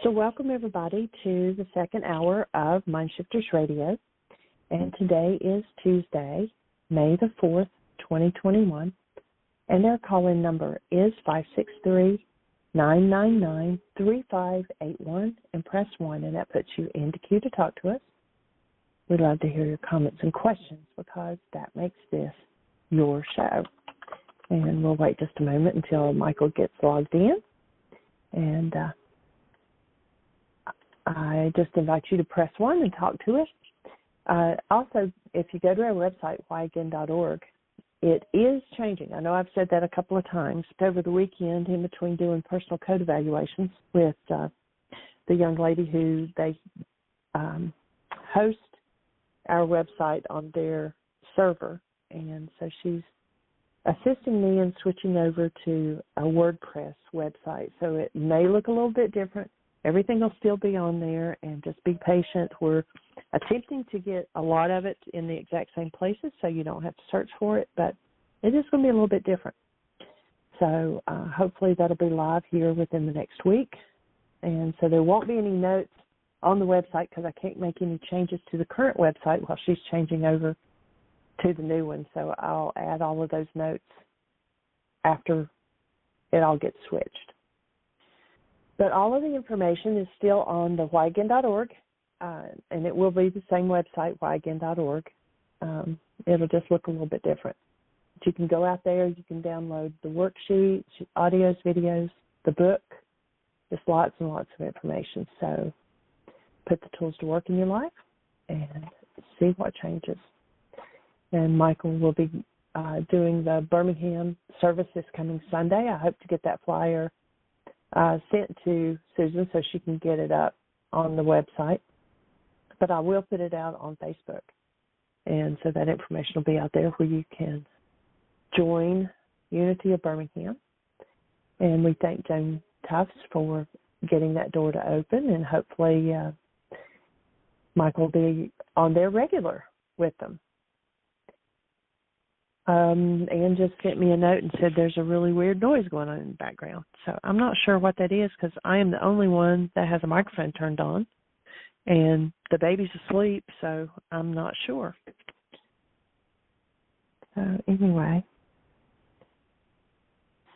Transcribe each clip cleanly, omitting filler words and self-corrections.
So welcome everybody to the second hour of Mindshifters Radio. And today is Tuesday, May the 4th, 2021. And their call-in number is 563-999-3581 and press 1, and that puts you in the queue to talk to us. We'd love to hear your comments and questions because that makes this your show. And we'll wait just a moment until Michael gets logged in. And I just invite you to press 1 and talk to us. Also, if you go to our website, whyagain.org, it is changing. I know I've said that a couple of times, but over the weekend, in between doing personal code evaluations with the young lady who they host our website on their server, and so she's assisting me in switching over to a WordPress website. So it may look a little bit different. Everything will still be on there, and just be patient. We're attempting to get a lot of it in the exact same places so you don't have to search for it, but it is going to be a little bit different. So hopefully that'll be live here within the next week. And so there won't be any notes on the website because I can't make any changes to the current website while she's changing over to the new one. So I'll add all of those notes after it all gets switched. But all of the information is still on the whyagain.org, and it will be the same website, whyagain.org. It'll just look a little bit different. But you can go out there, you can download the worksheets, audios, videos, the book, just lots and lots of information. So put the tools to work in your life and see what changes. And Michael will be doing the Birmingham service this coming Sunday. I hope to get that flyer sent to Susan so she can get it up on the website. But I will put it out on Facebook. And so that information will be out there where you can join Unity of Birmingham. And we thank Joan Tufts for getting that door to open, and hopefully Michael will be on there regular with them. Ann just sent me a note and said there's a really weird noise going on in the background. So I'm not sure what that is because I am the only one that has a microphone turned on, and the baby's asleep, so I'm not sure. So anyway,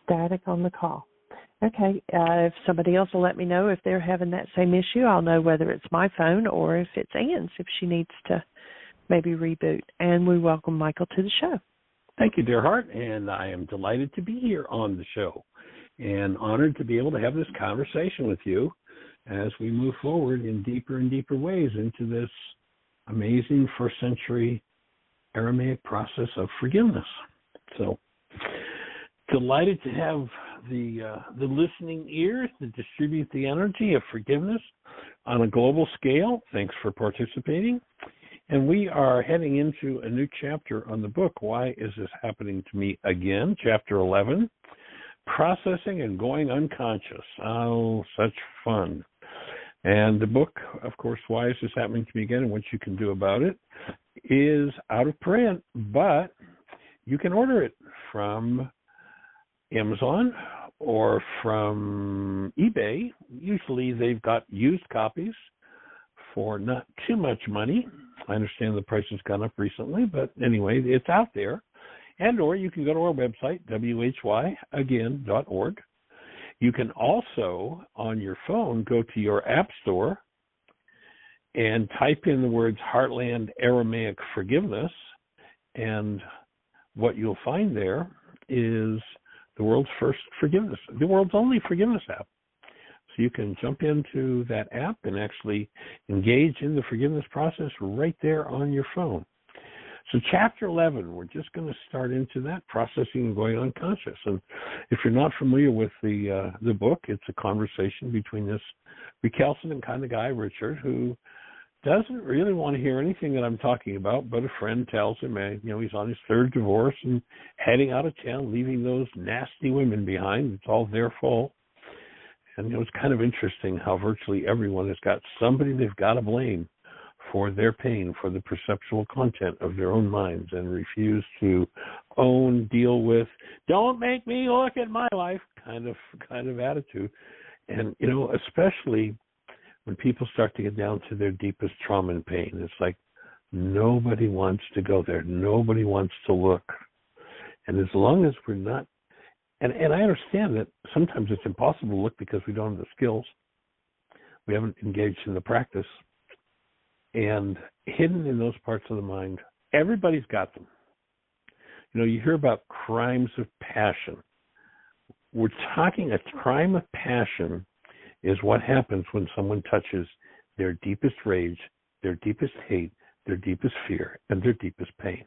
static on the call. Okay, if somebody else will let me know if they're having that same issue, I'll know whether it's my phone or if it's Ann's, if she needs to maybe reboot. And we welcome Michael to the show. Thank you, dear heart, and I am delighted to be here on the show and honored to be able to have this conversation with you as we move forward in deeper and deeper ways into this amazing first century Aramaic process of forgiveness. So delighted to have the listening ears to distribute the energy of forgiveness on a global scale. Thanks for participating. And we are heading into a new chapter on the book, Why Is This Happening to Me Again? Chapter 11, Processing and Going Unconscious. Oh, such fun. And the book, of course, Why Is This Happening to Me Again? And What You Can Do About It, is out of print, but you can order it from Amazon or from eBay. Usually they've got used copies for not too much money. I understand the price has gone up recently, but anyway, it's out there. And or you can go to our website, whyagain.org. You can also, on your phone, go to your app store and type in the words Heartland Aramaic Forgiveness, and what you'll find there is the world's first forgiveness, the world's only forgiveness app. So you can jump into that app and actually engage in the forgiveness process right there on your phone. So chapter 11, we're just going to start into that, processing and going unconscious. And if you're not familiar with the book, it's a conversation between this recalcitrant kind of guy, Richard, who doesn't really want to hear anything that I'm talking about, but a friend tells him, he's on his third divorce and heading out of town, leaving those nasty women behind. It's all their fault. And it's kind of interesting how virtually everyone has got somebody they've got to blame for their pain, for the perceptual content of their own minds, and refuse to own, deal with, don't make me look at my life kind of attitude. And, especially when people start to get down to their deepest trauma and pain, it's like nobody wants to go there. Nobody wants to look. And as long as we're not, and I understand that sometimes it's impossible to look because we don't have the skills. We haven't engaged in the practice. And hidden in those parts of the mind, everybody's got them. You know, you hear about crimes of passion. We're talking a crime of passion is what happens when someone touches their deepest rage, their deepest hate, their deepest fear, and their deepest pain.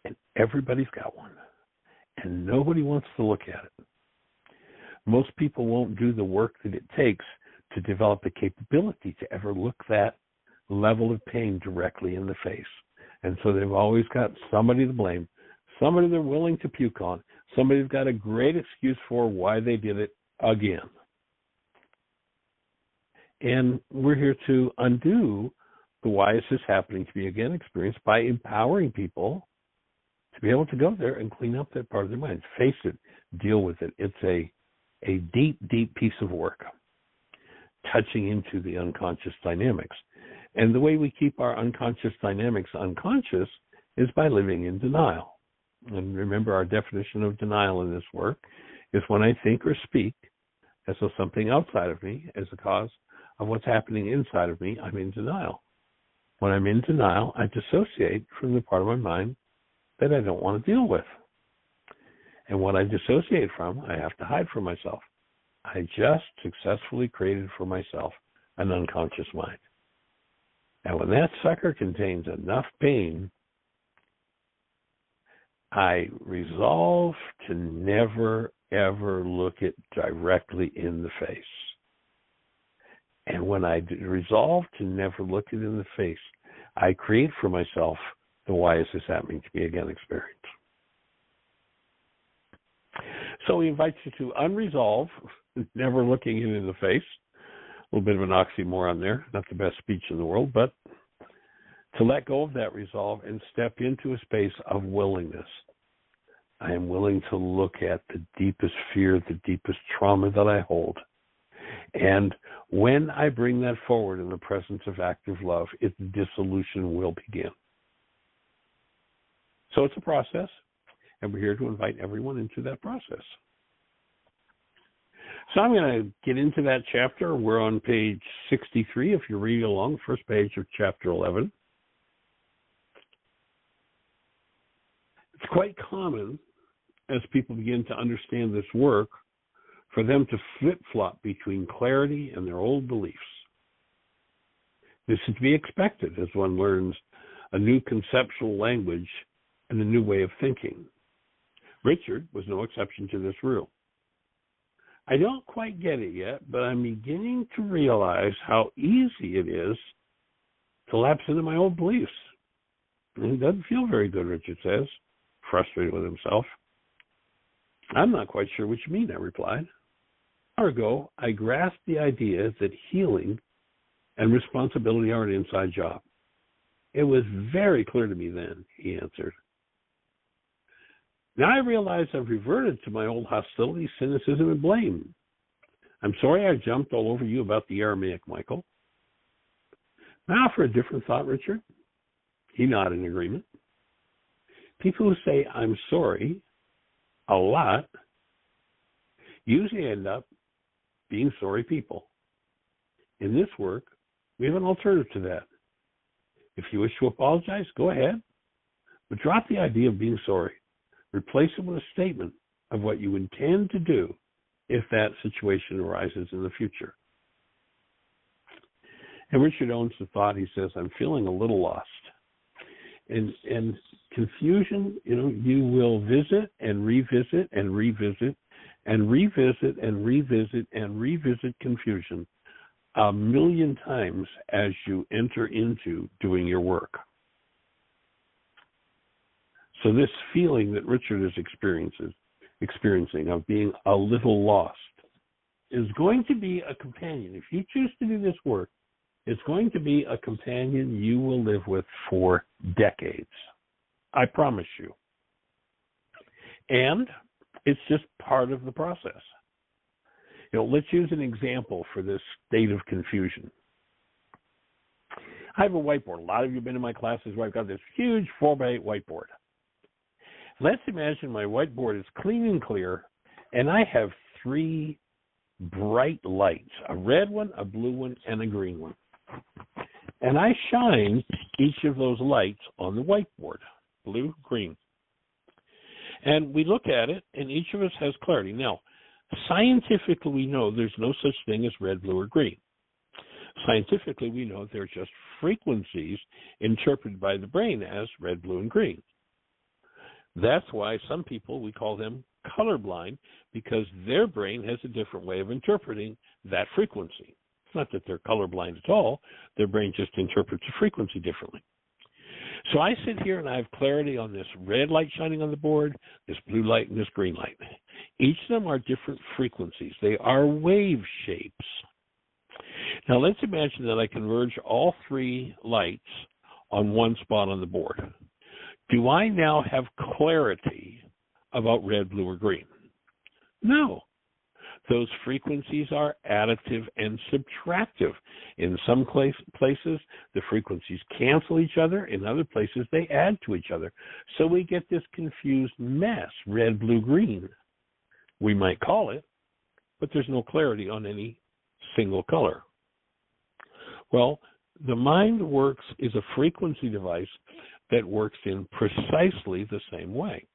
And everybody's got one. And nobody wants to look at it. Most people won't do the work that it takes to develop the capability to ever look that level of pain directly in the face. And so they've always got somebody to blame, somebody they're willing to puke on, somebody who's got a great excuse for why they did it again. And we're here to undo the why is this happening to me again experience by empowering people to be able to go there and clean up that part of their mind, face it, deal with it. It's a deep, deep piece of work, touching into the unconscious dynamics. And the way we keep our unconscious dynamics unconscious is by living in denial. And remember, our definition of denial in this work is when I think or speak as though something outside of me is the cause of what's happening inside of me, I'm in denial. When I'm in denial, I dissociate from the part of my mind that I don't want to deal with. And what I dissociate from, I have to hide from myself. I just successfully created for myself an unconscious mind. And when that sucker contains enough pain, I resolve to never, ever look it directly in the face. And when I resolve to never look it in the face, I create for myself the why is this happening to me again experience. So we invite you to unresolve, never looking it in the face. A little bit of an oxymoron there, not the best speech in the world, but to let go of that resolve and step into a space of willingness. I am willing to look at the deepest fear, the deepest trauma that I hold. And when I bring that forward in the presence of active love, its dissolution will begin. So it's a process, and we're here to invite everyone into that process. So I'm going to get into that chapter. We're on page 63, if you're reading along, first page of chapter 11. It's quite common, as people begin to understand this work, for them to flip-flop between clarity and their old beliefs. This is to be expected as one learns a new conceptual language and a new way of thinking. Richard was no exception to this rule. I don't quite get it yet, but I'm beginning to realize how easy it is to lapse into my old beliefs. And it doesn't feel very good, Richard says, frustrated with himself. I'm not quite sure what you mean, I replied. An hour ago, I grasped the idea that healing and responsibility are an inside job. It was very clear to me then, he answered. Now I realize I've reverted to my old hostility, cynicism, and blame. I'm sorry I jumped all over you about the Aramaic, Michael. Now for a different thought, Richard. He nodded in agreement. People who say, I'm sorry, a lot, usually end up being sorry people. In this work, we have an alternative to that. If you wish to apologize, go ahead, but drop the idea of being sorry. Replace it with a statement of what you intend to do if that situation arises in the future. And Richard owns the thought. He says, I'm feeling a little lost. And confusion, you will visit and revisit and revisit and revisit and revisit and revisit confusion 1,000,000 times as you enter into doing your work. So this feeling that Richard is experiencing of being a little lost is going to be a companion. If you choose to do this work, it's going to be a companion you will live with for decades. I promise you. And it's just part of the process. Let's use an example for this state of confusion. I have a whiteboard. A lot of you have been in my classes where I've got this huge 4x8 whiteboard. Let's imagine my whiteboard is clean and clear, and I have 3 bright lights, a red one, a blue one, and a green one. And I shine each of those lights on the whiteboard, blue, green. And we look at it, and each of us has clarity. Now, scientifically, we know there's no such thing as red, blue, or green. Scientifically, we know they're just frequencies interpreted by the brain as red, blue, and green. That's why some people, we call them colorblind, because their brain has a different way of interpreting that frequency. It's not that they're colorblind at all. Their brain just interprets the frequency differently. So I sit here and I have clarity on this red light shining on the board, this blue light, and this green light. Each of them are different frequencies. They are wave shapes. Now let's imagine that I converge all 3 lights on one spot on the board. Do I now have clarity about red, blue, or green? No. Those frequencies are additive and subtractive. In some places, the frequencies cancel each other. In other places, they add to each other. So we get this confused mess, red, blue, green, we might call it, but there's no clarity on any single color. Well, the mind is a frequency device that works in precisely the same way.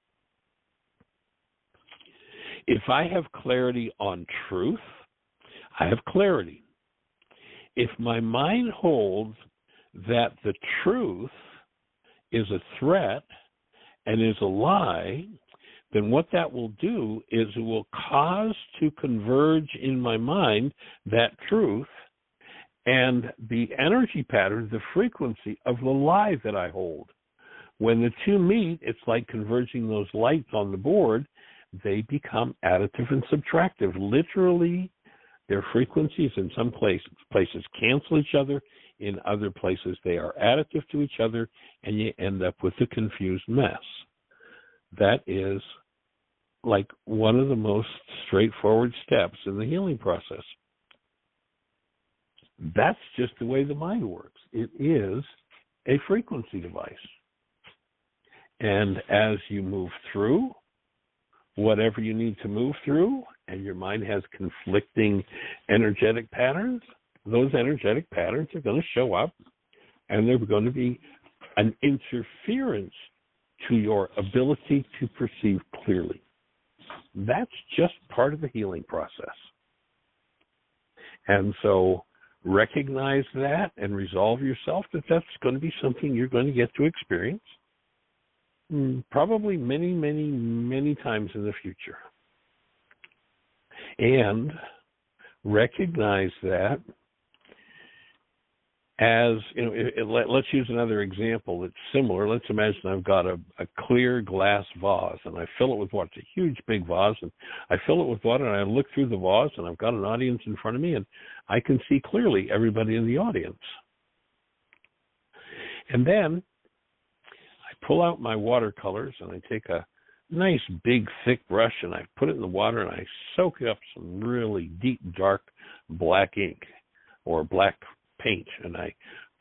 If I have clarity on truth, I have clarity. If my mind holds that the truth is a threat and is a lie, then what that will do is it will cause to converge in my mind that truth and the energy pattern, the frequency of the lie that I hold. When the two meet, it's like converging those lights on the board. They become additive and subtractive. Literally, their frequencies in some places cancel each other. In other places, they are additive to each other, and you end up with a confused mess. That is like one of the most straightforward steps in the healing process. That's just the way the mind works. It is a frequency device. And as you move through whatever you need to move through, and your mind has conflicting energetic patterns, those energetic patterns are going to show up, and they're going to be an interference to your ability to perceive clearly. That's just part of the healing process. And so recognize that and resolve yourself that that's going to be something you're going to get to experience probably many, many, many times in the future. And recognize that as, let's use another example that's similar. Let's imagine I've got a clear glass vase, and I fill it with water. It's a huge, big vase, and I fill it with water, and I look through the vase, and I've got an audience in front of me, and I can see clearly everybody in the audience. And then I pull out my watercolors, and I take a nice, big, thick brush, and I put it in the water, and I soak up some really deep, dark black ink or black paint, and I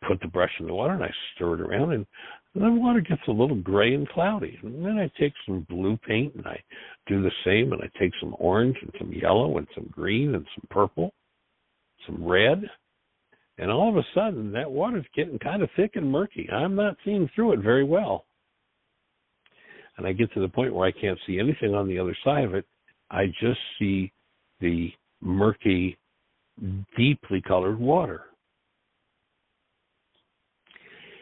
put the brush in the water, and I stir it around, and the water gets a little gray and cloudy. And then I take some blue paint, and I do the same, and I take some orange and some yellow and some green and some purple, some red, and all of a sudden, that water's getting kind of thick and murky. I'm not seeing through it very well. And I get to the point where I can't see anything on the other side of it. I just see the murky, deeply colored water.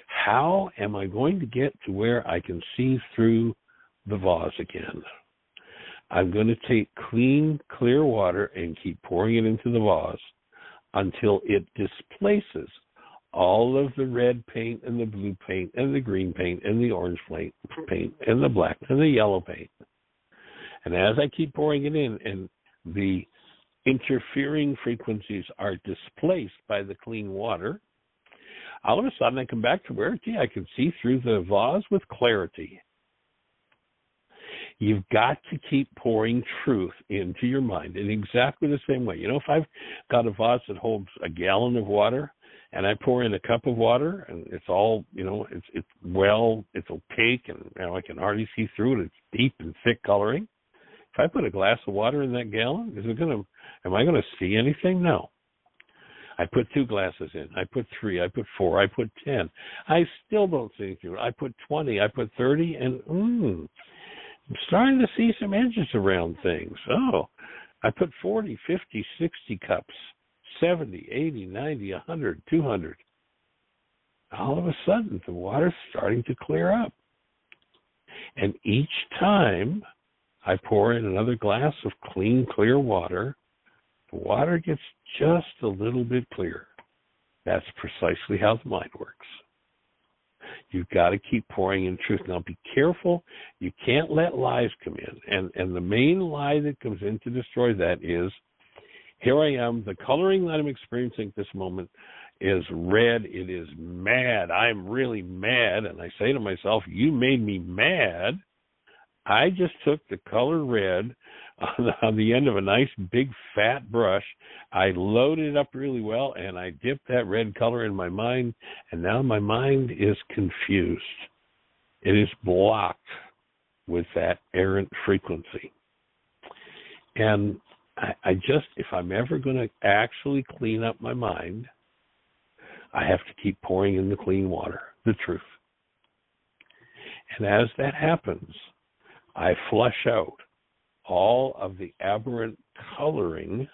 How am I going to get to where I can see through the vase again? I'm going to take clean, clear water and keep pouring it into the vase until it displaces all of the red paint and the blue paint and the green paint and the orange paint and the black and the yellow paint. And as I keep pouring it in and the interfering frequencies are displaced by the clean water, all of a sudden I come back to where, I can see through the vase with clarity. You've got to keep pouring truth into your mind in exactly the same way. If I've got a vase that holds a gallon of water and I pour in a cup of water and it's all, it's opaque and I can hardly see through it. It's deep and thick coloring. If I put a glass of water in that gallon, am I going to see anything? No. I put 2 glasses in. I put 3. I put 4. I put 10. I still don't see anything. I put 20. I put 30, and I'm starting to see some edges around things. Oh, I put 40, 50, 60 cups, 70, 80, 90, 100, 200. All of a sudden, the water's starting to clear up. And each time I pour in another glass of clean, clear water, the water gets just a little bit clearer. That's precisely how the mind works. You've got to keep pouring in truth. Now, be careful. You can't let lies come in. And the main lie that comes in to destroy that is, here I am, the coloring that I'm experiencing at this moment is red. It is mad. I'm really mad. And I say to myself, you made me mad. I just took the color red on the end of a nice big fat brush. I loaded it up really well, and I dipped that red color in my mind, and now my mind is confused. It is blocked with that errant frequency. And I just, if I'm ever going to actually clean up my mind, I have to keep pouring in the clean water, the truth. And as that happens, I flush out all of the aberrant coloring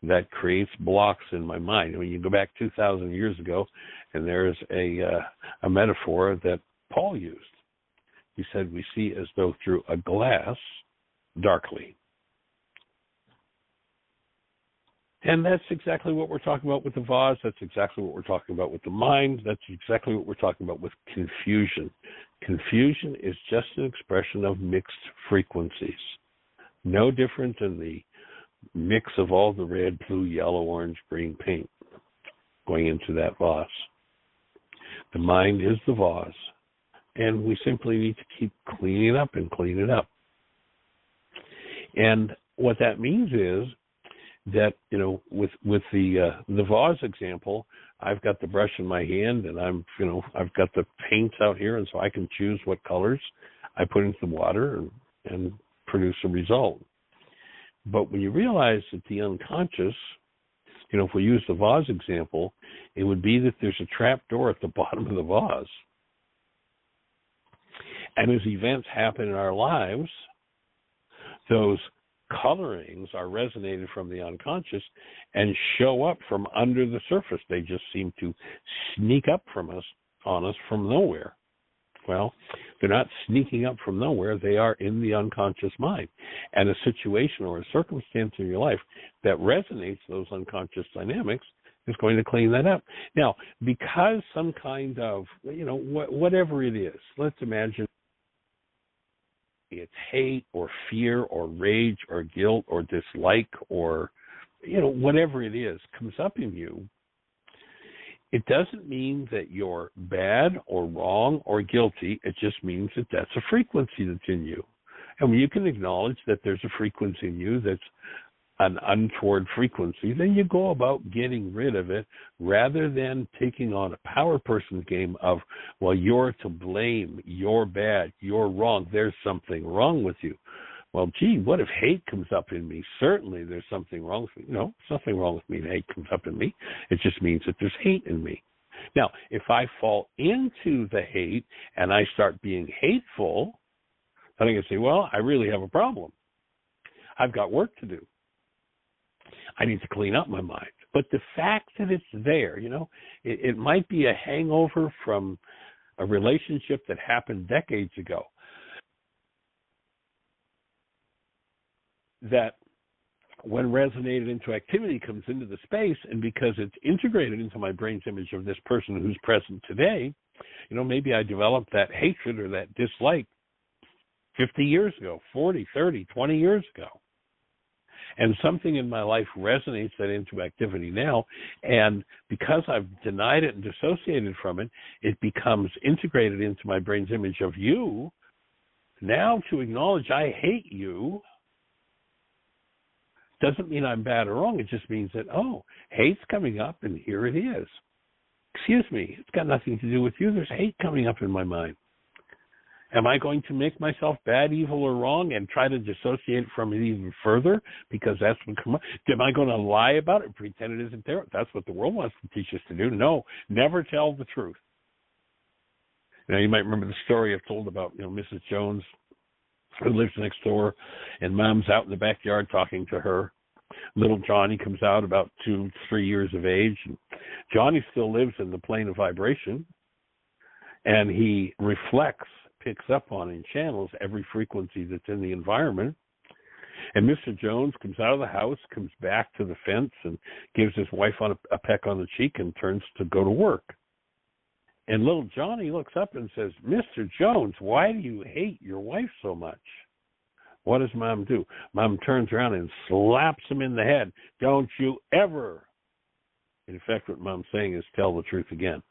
that creates blocks in my mind. When you go back 2,000 years ago, and there's a metaphor that Paul used. He said, we see as though through a glass darkly. And that's exactly what we're talking about with the vase. That's exactly what we're talking about with the mind. That's exactly what we're talking about with confusion. Confusion is just an expression of mixed frequencies. No different than the mix of all the red, blue, yellow, orange, green paint going into that vase. The mind is the vase, and we simply need to keep cleaning it up and clean it up. And what that means is that, with the vase example, I've got the brush in my hand, and I've got the paints out here, and so I can choose what colors I put into the water and produce a result. But when you realize that the unconscious, if we use the vase example, it would be that there's a trap door at the bottom of the vase. And as events happen in our lives, those colorings are resonated from the unconscious and show up from under the surface. They just seem to sneak up on us from nowhere. Well, they're not sneaking up from nowhere. They are in the unconscious mind. And a situation or a circumstance in your life that resonates those unconscious dynamics is going to clean that up. Now, because some kind of, whatever it is, let's imagine it's hate or fear or rage or guilt or dislike or, whatever it is comes up in you, it doesn't mean that you're bad or wrong or guilty. It just means that that's a frequency that's in you. And when you can acknowledge that there's a frequency in you that's an untoward frequency, then you go about getting rid of it rather than taking on a power person's game of, well, you're to blame, you're bad, you're wrong, there's something wrong with you. Well, gee, what if hate comes up in me? Certainly there's something wrong with me. No, there's nothing wrong with me if hate comes up in me. It just means that there's hate in me. Now, if I fall into the hate and I start being hateful, then I can say, well, I really have a problem. I've got work to do. I need to clean up my mind. But the fact that it's there, it might be a hangover from a relationship that happened decades ago. That when resonated into activity comes into the space, and because it's integrated into my brain's image of this person who's present today, maybe I developed that hatred or that dislike 50 years ago, 40, 30, 20 years ago. And something in my life resonates that into activity now. And because I've denied it and dissociated from it, it becomes integrated into my brain's image of you. Now, to acknowledge I hate you doesn't mean I'm bad or wrong. It just means that, oh, hate's coming up, and here it is. Excuse me, it's got nothing to do with you. There's hate coming up in my mind. Am I going to make myself bad, evil, or wrong and try to dissociate from it even further because that's what comes up? Am I going to lie about it and pretend it isn't there? That's what the world wants to teach us to do. No, never tell the truth. Now, you might remember the story I've told about, Mrs. Jones, who lives next door, and Mom's out in the backyard talking to her. Little Johnny comes out about 2-3 years of age, and Johnny still lives in the plane of vibration, and he picks up on and channels every frequency that's in the environment. And Mr. Jones comes out of the house, comes back to the fence, and gives his wife a peck on the cheek and turns to go to work. And little Johnny looks up and says, Mr. Jones, why do you hate your wife so much? What does Mom do? Mom turns around and slaps him in the head. Don't you ever. In effect, what Mom's saying is tell the truth again.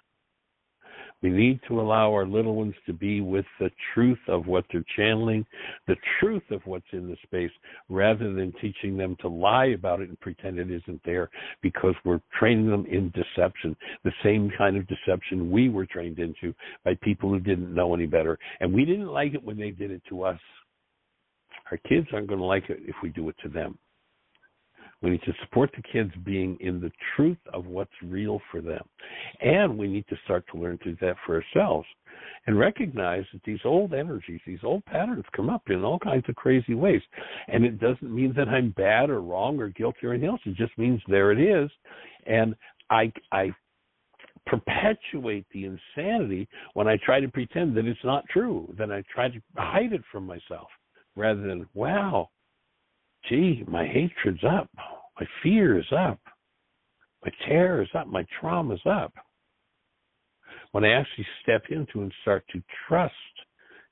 We need to allow our little ones to be with the truth of what they're channeling, the truth of what's in the space, rather than teaching them to lie about it and pretend it isn't there, because we're training them in deception, the same kind of deception we were trained into by people who didn't know any better. And we didn't like it when they did it to us. Our kids aren't going to like it if we do it to them. We need to support the kids being in the truth of what's real for them. And we need to start to learn to do that for ourselves and recognize that these old energies, these old patterns come up in all kinds of crazy ways. And it doesn't mean that I'm bad or wrong or guilty or anything else. It just means there it is. And I perpetuate the insanity when I try to pretend that it's not true. Then I try to hide it from myself rather than, wow, gee, my hatred's up, my fear is up, my terror is up, my trauma's up. When I actually step into and start to trust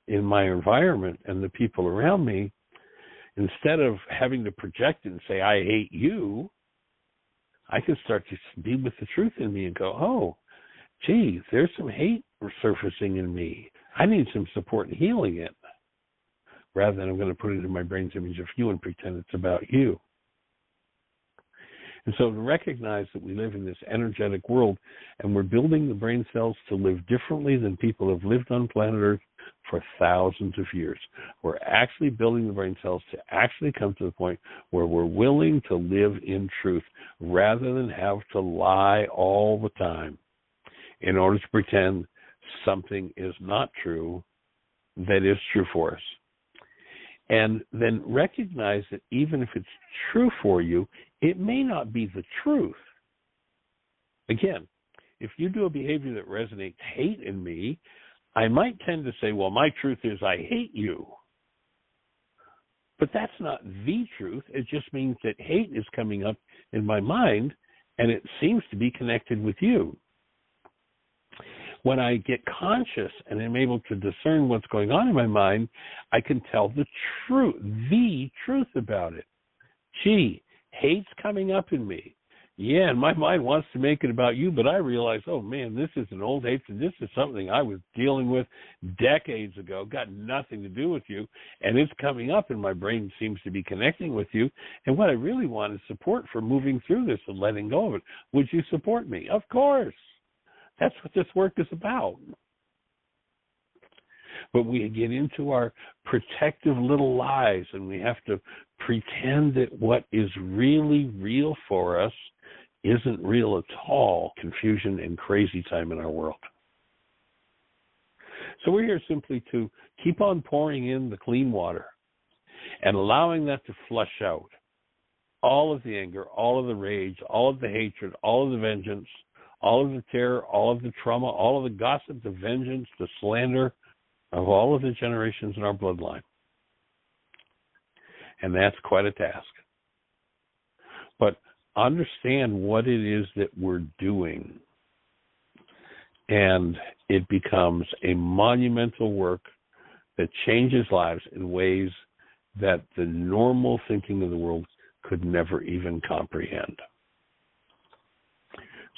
in my environment and the people around me, instead of having to project it and say, I hate you, I can start to be with the truth in me and go, oh, gee, there's some hate surfacing in me. I need some support in healing it, rather than I'm going to put it in my brain's image of you and pretend it's about you. And so to recognize that we live in this energetic world and we're building the brain cells to live differently than people have lived on planet Earth for thousands of years. We're actually building the brain cells to actually come to the point where we're willing to live in truth rather than have to lie all the time in order to pretend something is not true that is true for us. And then recognize that even if it's true for you, it may not be the truth. Again, if you do a behavior that resonates hate in me, I might tend to say, well, my truth is I hate you. But that's not the truth. It just means that hate is coming up in my mind, and it seems to be connected with you. When I get conscious and I'm able to discern what's going on in my mind, I can tell the truth about it. Gee, hate's coming up in me. Yeah, and my mind wants to make it about you, but I realize, oh man, this is an old hatred. This is something I was dealing with decades ago, got nothing to do with you, and it's coming up and my brain seems to be connecting with you. And what I really want is support for moving through this and letting go of it. Would you support me? Of course. That's what this work is about. But we get into our protective little lies, and we have to pretend that what is really real for us isn't real at all. Confusion and crazy time in our world. So we're here simply to keep on pouring in the clean water and allowing that to flush out all of the anger, all of the rage, all of the hatred, all of the vengeance, all of the terror, all of the trauma, all of the gossip, the vengeance, the slander of all of the generations in our bloodline. And that's quite a task. But understand what it is that we're doing. And it becomes a monumental work that changes lives in ways that the normal thinking of the world could never even comprehend.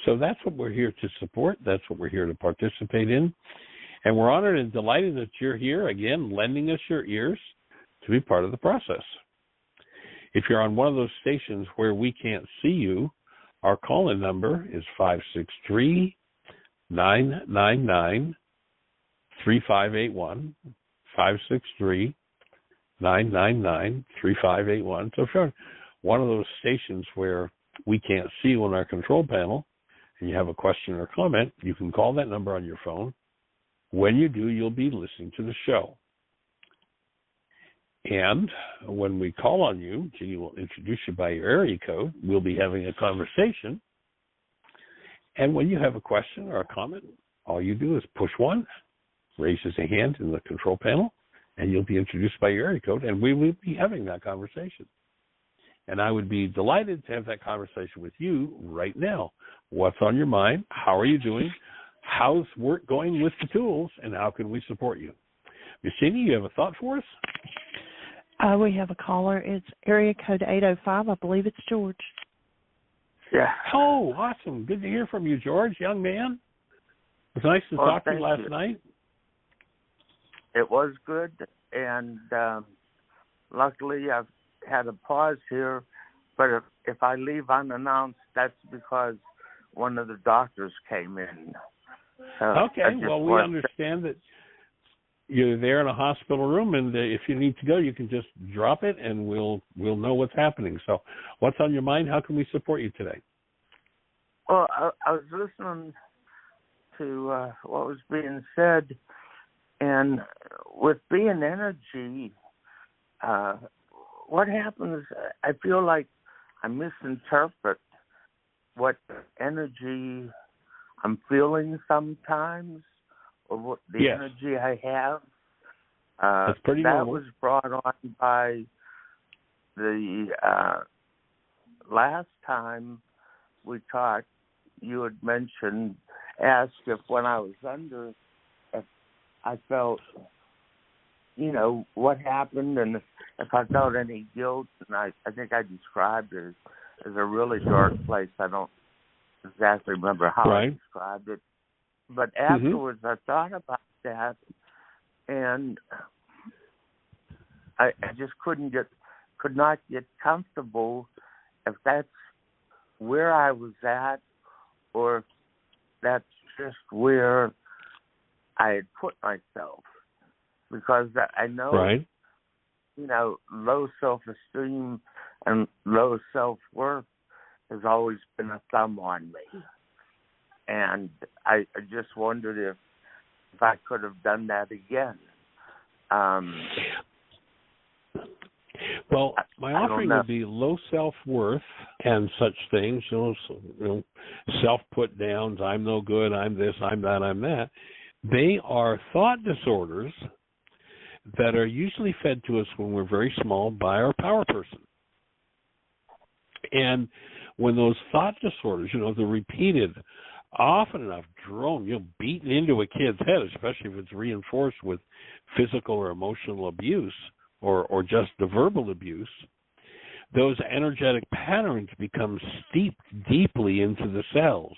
So that's what we're here to support. That's what we're here to participate in. And we're honored and delighted that you're here, again, lending us your ears to be part of the process. If you're on one of those stations where we can't see you, our call-in number is 563-999-3581, 563-999-3581. So if you're on one of those stations where we can't see you on our control panel and you have a question or comment, you can call that number on your phone. When you do, you'll be listening to the show. And when we call on you, Ginny will introduce you by your area code. We'll be having a conversation. And when you have a question or a comment, all you do is push 1, raises a hand in the control panel, and you'll be introduced by your area code, and we will be having that conversation. And I would be delighted to have that conversation with you right now. What's on your mind? How are you doing? How's work going with the tools? And how can we support you? Miss Jeannie, you have a thought for us? We have a caller. It's area code 805. I believe it's George. Yeah. Oh, awesome. Good to hear from you, George, young man. It was nice to talk to you last night. It was good, and luckily I've had a pause here, but if I leave unannounced, that's because one of the doctors came in. Okay, well, we understand that you're there in a hospital room, and if you need to go, you can just drop it, and we'll know what's happening. So what's on your mind? How can we support you today? Well, I was listening to what was being said, and with being energy, what happens, I feel like I misinterpret what energy I'm feeling sometimes, or what the energy I have. That's pretty normal. Was brought on by the last time we talked. You had asked if when I was under, if I felt, what happened, and if I felt any guilt. And I think I described it as a really dark place. I don't exactly remember how I described it. But afterwards, I thought about that, and I just could not get comfortable if that's where I was at, or if that's just where I had put myself. Because I know, low self-esteem and low self-worth has always been a thumb on me. And I just wondered if I could have done that again. Well, my offering would be low self-worth and such things, self-put downs, I'm no good, I'm this, I'm that, I'm that. They are thought disorders that are usually fed to us when we're very small by our power person. And when those thought disorders, the repeated, often enough drone, beaten into a kid's head, especially if it's reinforced with physical or emotional abuse or just the verbal abuse, those energetic patterns become steeped deeply into the cells.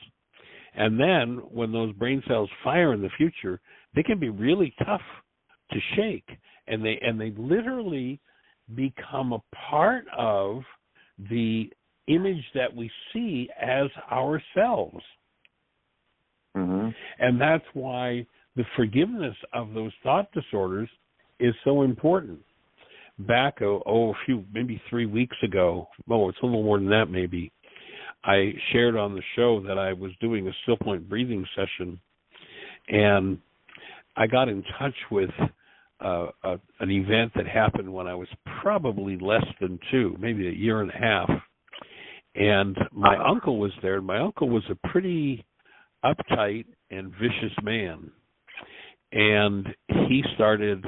And then when those brain cells fire in the future, they can be really tough to shake. And they literally become a part of the image that we see as ourselves. Mm-hmm. And that's why the forgiveness of those thought disorders is so important. Back, maybe 3 weeks ago, it's a little more than that maybe, I shared on the show that I was doing a still point breathing session, and I got in touch with an event that happened when I was probably less than 2, maybe a year and a half. And my uncle was there, and my uncle was a pretty uptight and vicious man. And he started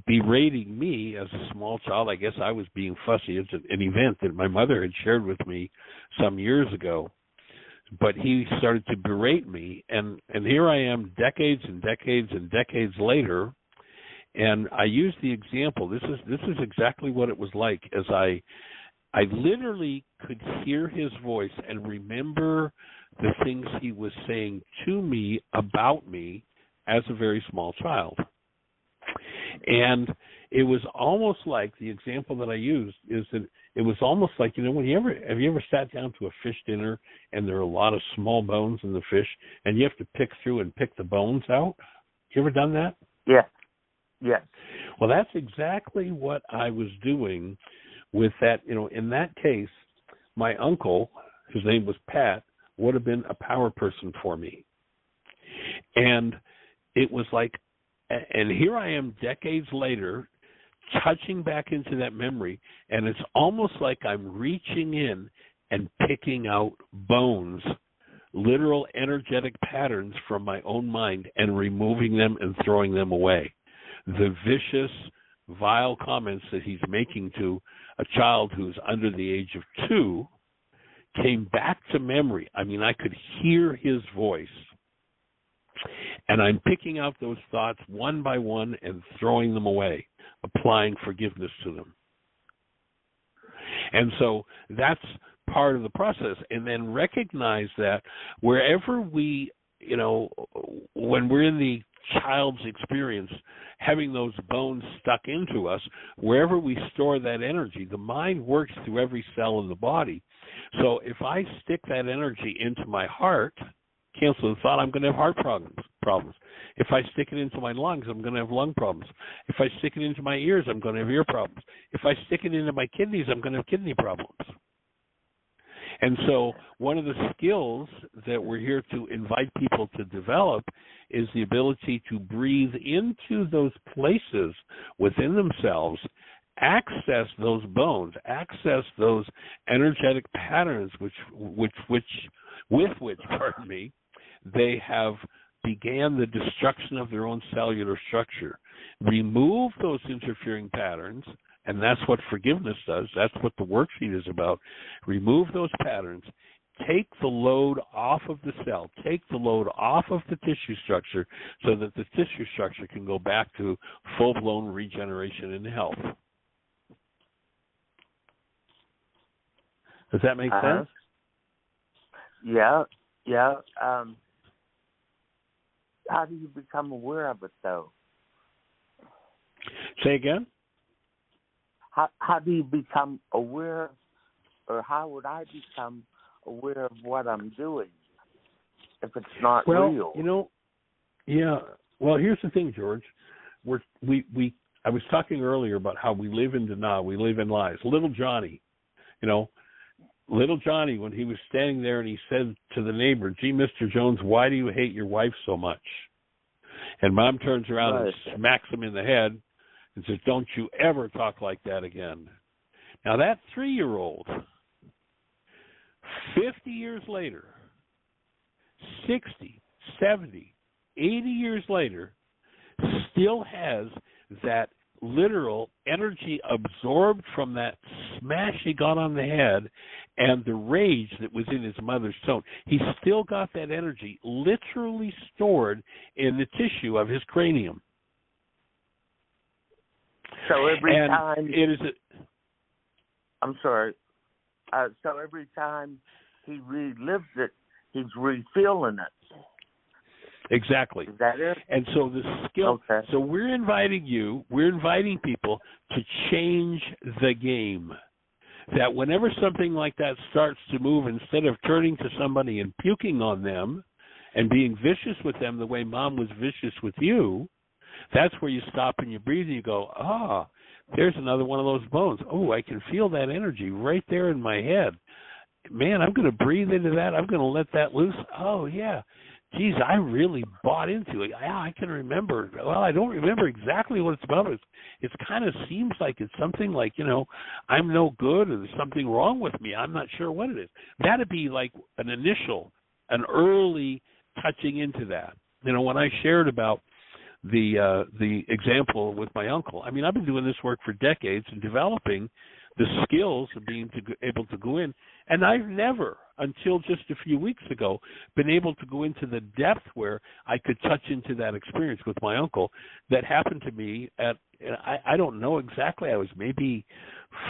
berating me as a small child. I guess I was being fussy. It's an event that my mother had shared with me some years ago. But he started to berate me, and here I am decades and decades and decades later, and I use the example. This is exactly what it was like, as I literally could hear his voice and remember the things he was saying to me about me as a very small child. And it was almost like, the example that I used is that it was almost like, have you ever sat down to a fish dinner and there are a lot of small bones in the fish and you have to pick through and pick the bones out? You ever done that? Yes. Yes. Well, that's exactly what I was doing with that. In that case, my uncle, whose name was Pat, would have been a power person for me. And it was like, and here I am decades later, touching back into that memory, and it's almost like I'm reaching in and picking out bones, literal energetic patterns from my own mind, and removing them and throwing them away. The vicious, vile comments that he's making to a child who's under the age of 2 came back to memory. I mean, I could hear his voice. And I'm picking out those thoughts one by one and throwing them away, applying forgiveness to them. And so that's part of the process. And then recognize that wherever we, when we're in the child's experience, having those bones stuck into us, wherever we store that energy, the mind works through every cell in the body. So if I stick that energy into my heart, cancel the thought, I'm going to have heart problems. If I stick it into my lungs, I'm going to have lung problems. If I stick it into my ears, I'm going to have ear problems. If I stick it into my kidneys, I'm going to have kidney problems. And so one of the skills that we're here to invite people to develop is the ability to breathe into those places within themselves, access those bones, access those energetic patterns with which they have began the destruction of their own cellular structure. Remove those interfering patterns, and that's what forgiveness does. That's what the worksheet is about. Remove those patterns. Take the load off of the cell. Take the load off of the tissue structure so that the tissue structure can go back to full-blown regeneration and health. Does that make sense? Yeah. How do you become aware of it, though? Say again? How do you become aware, or how would I become aware of what I'm doing if it's not real? Well, here's the thing, George. I was talking earlier about how we live in denial, we live in lies. Little Johnny, when he was standing there and he said to the neighbor, "Gee, Mr. Jones, why do you hate your wife so much?" And Mom turns around and smacks him in the head and says, "Don't you ever talk like that again." Now that 3-year-old, 50 years later, 60, 70, 80 years later, still has that literal energy absorbed from that smash he got on the head and the rage that was in his mother's tone. He's still got that energy literally stored in the tissue of his cranium. So every time so every time he relives it, he's refeeling it. Exactly. Is that it? And so the skill. Okay. So we're inviting people to change the game. That whenever something like that starts to move, instead of turning to somebody and puking on them and being vicious with them the way Mom was vicious with you, that's where you stop and you breathe and you go, there's another one of those bones. Oh, I can feel that energy right there in my head. Man, I'm going to breathe into that. I'm going to let that loose. Oh, yeah. Geez, I really bought into it. I can remember. Well, I don't remember exactly what it's about. It kind of seems like it's something like, I'm no good or there's something wrong with me. I'm not sure what it is. That'd be like an early touching into that. When I shared about the example with my uncle, I mean, I've been doing this work for decades and developing the skills of being able to go in. And I've never, until just a few weeks ago, been able to go into the depth where I could touch into that experience with my uncle that happened to me at, I don't know exactly, I was maybe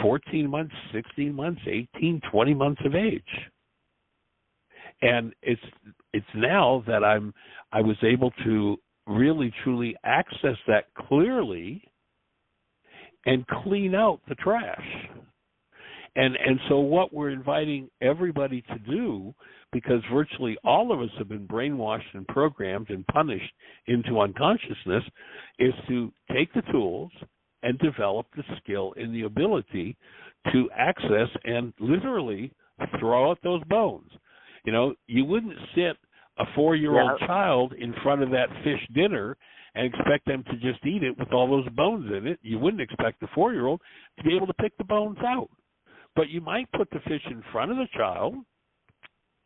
14 months, 16 months, 18, 20 months of age. And it's now that I was able to really truly access that clearly and clean out the trash. And so what we're inviting everybody to do, because virtually all of us have been brainwashed and programmed and punished into unconsciousness, is to take the tools and develop the skill and the ability to access and literally throw out those bones. You know, you wouldn't sit a 4-year-old child in front of that fish dinner and expect them to just eat it with all those bones in it. You wouldn't expect the 4-year-old to be able to pick the bones out. But you might put the fish in front of the child,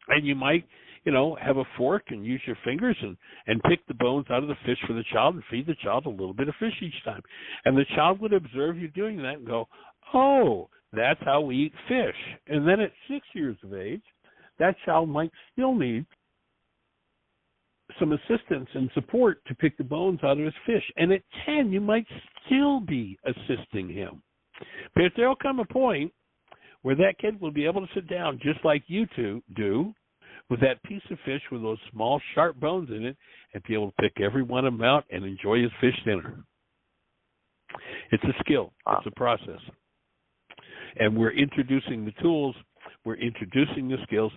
and you might, you know, have a fork and use your fingers and pick the bones out of the fish for the child and feed the child a little bit of fish each time. And the child would observe you doing that and go, oh, that's how we eat fish. And then at 6 years of age, that child might still need some assistance and support to pick the bones out of his fish. And at 10, you might still be assisting him. But there'll come a point where that kid will be able to sit down just like you two do with that piece of fish with those small, sharp bones in it and be able to pick every one of them out and enjoy his fish dinner. It's a skill. It's a process. And we're introducing the tools, we're introducing the skills,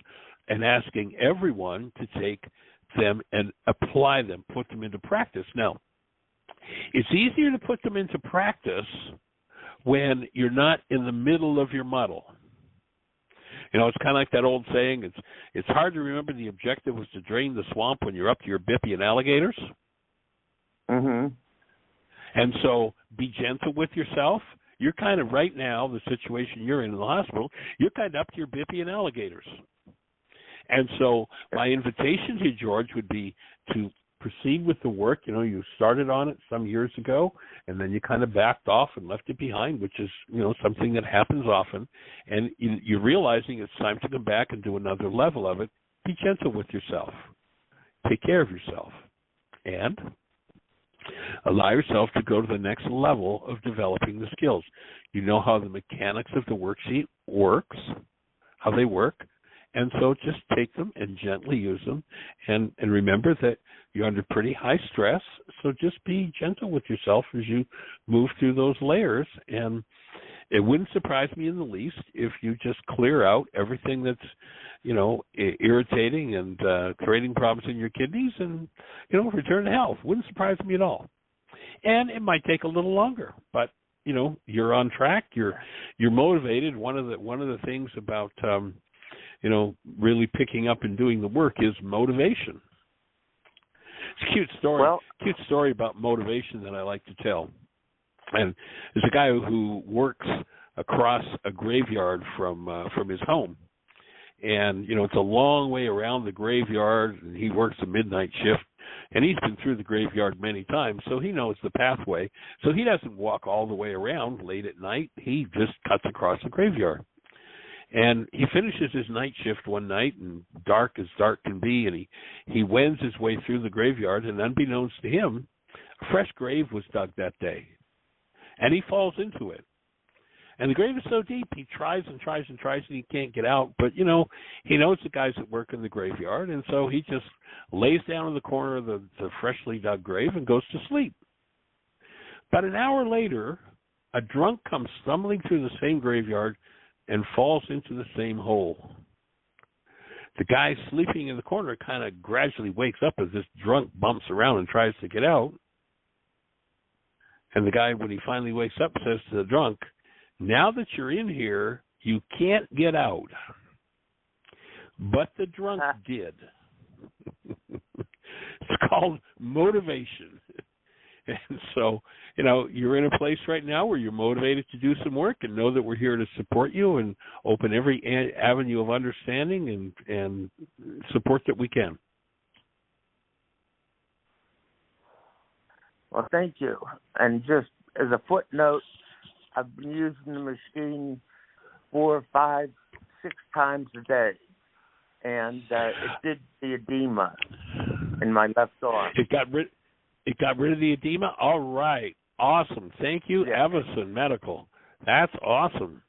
and asking everyone to take them and apply them, put them into practice. Now, it's easier to put them into practice when you're not in the middle of your muddle. You know, it's kind of like that old saying, it's hard to remember the objective was to drain the swamp when you're up to your bippy and alligators. Mm-hmm. And so be gentle with yourself. You're kind of right now, the situation you're in the hospital, you're kind of up to your bippy and alligators. And so my invitation to you, George, would be to proceed with the work. You know, you started on it some years ago, and then you kind of backed off and left it behind, which is, you know, something that happens often. And you're realizing it's time to come back and do another level of it. Be gentle with yourself. Take care of yourself. And allow yourself to go to the next level of developing the skills. You know how the mechanics of the worksheet works, how they work. And so just take them and gently use them. And remember that you're under pretty high stress, so just be gentle with yourself as you move through those layers. And it wouldn't surprise me in the least if you just clear out everything that's, you know, irritating and creating problems in your kidneys and, you know, return to health. Wouldn't surprise me at all. And it might take a little longer, but, you know, you're on track. You're motivated. One of the things about you know, really picking up and doing the work is motivation. It's a cute story about motivation that I like to tell. And there's a guy who works across a graveyard from his home. And, you know, it's a long way around the graveyard, and he works a midnight shift. And he's been through the graveyard many times, so he knows the pathway. So he doesn't walk all the way around late at night. He just cuts across the graveyard. And he finishes his night shift one night, and dark as dark can be, and he wends his way through the graveyard, and unbeknownst to him, a fresh grave was dug that day. And he falls into it. And the grave is so deep, he tries and tries and tries, and he can't get out. But, you know, he knows the guys that work in the graveyard, and so he just lays down in the corner of the freshly dug grave and goes to sleep. About an hour later, a drunk comes stumbling through the same graveyard and falls into the same hole. The guy sleeping in the corner kind of gradually wakes up as this drunk bumps around and tries to get out. And the guy, when he finally wakes up, says to the drunk, "Now that you're in here, you can't get out." But the drunk did. It's called motivation. And so, you know, you're in a place right now where you're motivated to do some work, and know that we're here to support you and open every avenue of understanding and support that we can. Well, thank you. And just as a footnote, I've been using the machine 4, 5, 6 times a day, and it did the edema in my left arm. It got rid of the edema? All right. Awesome. Thank you, Everson Medical. That's awesome.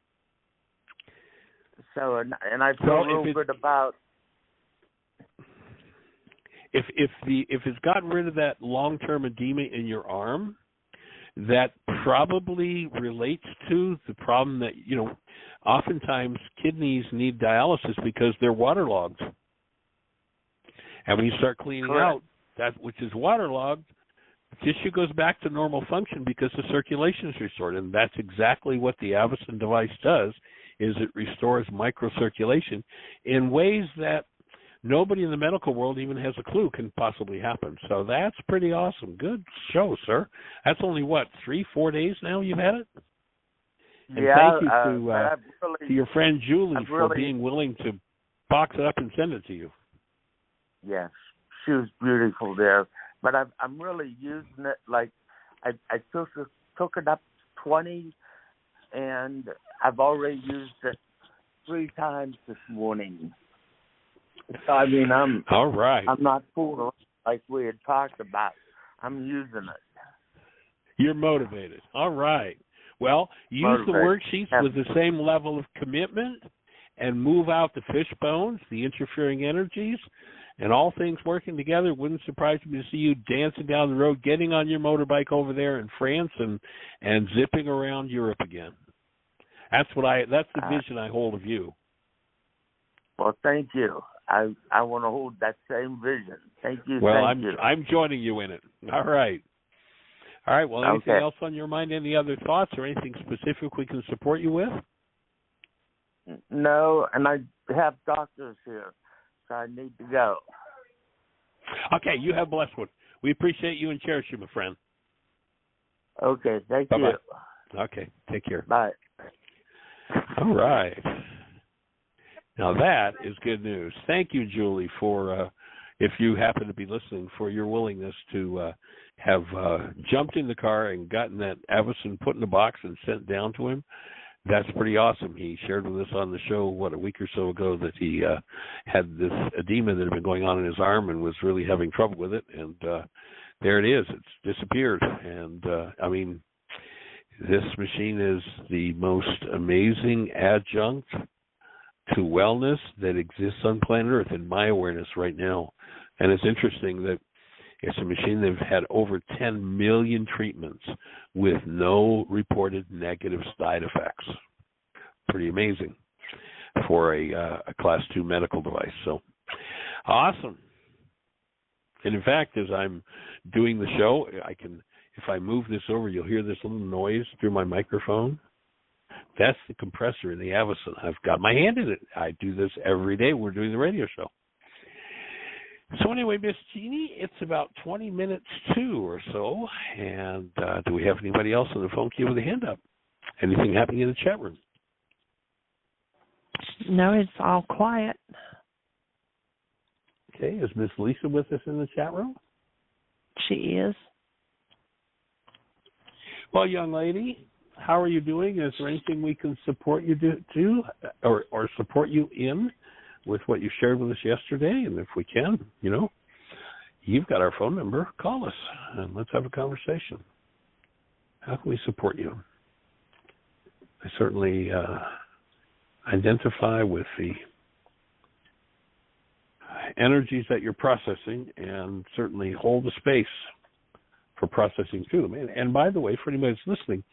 So, and I feel real good about... if it's gotten rid of that long-term edema in your arm, that probably relates to the problem that, oftentimes kidneys need dialysis because they're waterlogged. And when you start cleaning out that which is waterlogged, tissue goes back to normal function because the circulation is restored. And that's exactly what the Avicen device does, is it restores microcirculation in ways that nobody in the medical world even has a clue can possibly happen. So that's pretty awesome. Good show, sir. That's only, 3-4 days now you've had it? And thank you to your friend Julie for being willing to box it up and send it to you. Yes, she was beautiful there. But I'm really using it. Like, I took it up 20, and I've already used it 3 times this morning. So, I mean, all right. I'm not fooling like we had talked about. I'm using it. You're motivated. All right. Well, use the worksheets with the same level of commitment and move out the fish bones, the interfering energies, and all things working together. Wouldn't surprise me to see you dancing down the road, getting on your motorbike over there in France and zipping around Europe again. That's the vision I hold of you. Well, thank you. I want to hold that same vision. Thank you. Well, thank you. I'm joining you in it. All right. All right. Well, anything else on your mind? Any other thoughts or anything specific we can support you with? No, and I have doctors here, so I need to go. Okay, you have a blessed one. We appreciate you and cherish you, my friend. Okay, thank Bye-bye. you. Okay, take care. Bye. All right. Now that is good news. Thank you, Julie, for, if you happen to be listening, for your willingness to have jumped in the car and gotten that Avicen put in the box and sent down to him. That's pretty awesome. He shared with us on the show, a week or so ago, that he had this edema that had been going on in his arm and was really having trouble with it. And there it is. It's disappeared. And, this machine is the most amazing adjunct to wellness that exists on planet Earth, in my awareness right now. And it's interesting that it's a machine that had over 10 million treatments with no reported negative side effects. Pretty amazing for a Class 2 medical device. So, awesome. And in fact, as I'm doing the show, if I move this over, you'll hear this little noise through my microphone. That's the compressor in the Avicen. I've got my hand in it. I do this every day. We're doing the radio show. So anyway, Miss Jeannie, it's about 20 minutes to or so, and do we have anybody else on the phone queue with a hand up? Anything happening in the chat room? No, it's all quiet. Okay, is Miss Lisa with us in the chat room? She is. Well, young lady, how are you doing? Is there anything we can support you to or support you in with what you shared with us yesterday? And if we can, you've got our phone number. Call us and let's have a conversation. How can we support you? I certainly identify with the energies that you're processing and certainly hold the space for processing through them. And by the way, for anybody that's listening,